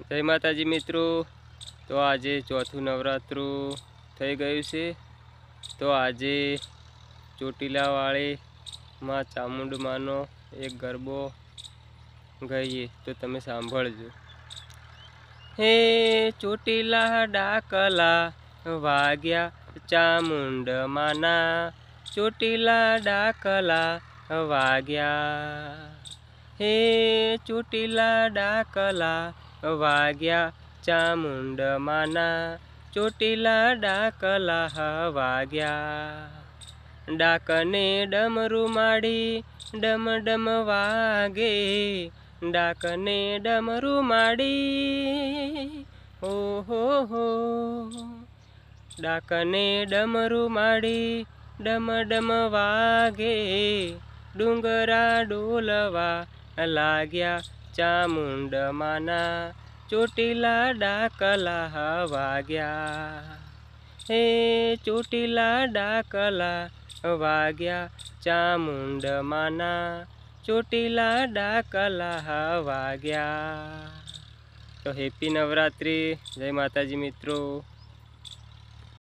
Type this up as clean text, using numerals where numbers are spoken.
जय माताजी मित्रों। तो आज चौथु नवरात्रु થઈ ગયું છે। તો આજે ચોટીલાવાળી માં ચામુંડમાનો એક ગરબો ગાઈએ તો તમે સાંભળજો। હે ચોટીલા ડાકલા વાગ્યા ચામુંડમાના, ચોટીલા ડાકલા વાગ્યા। હે ચોટીલા ડાકલા વાગ્યા ચામુંડમાના, ચોટીલા ડાકલા વાગ્યા। ડાકને ડમરૂ માડી ડમ ડમ વાગે, ડાકને ડમરૂ માડી હો હો। ડાકને ડમરૂ માડી ડમ ડમ વાગે, ડુંગરા ડોલવા लाग्या चामुंडमाना, ચોટીલા ડાકલા વાગ્યા। हे ચોટીલા ડાકલા વાગ્યા ચામુંડમાના, ચોટીલા ડાકલા વાગ્યા। તો હેપી નવરાત્રિ। જય માતાજી મિત્રો।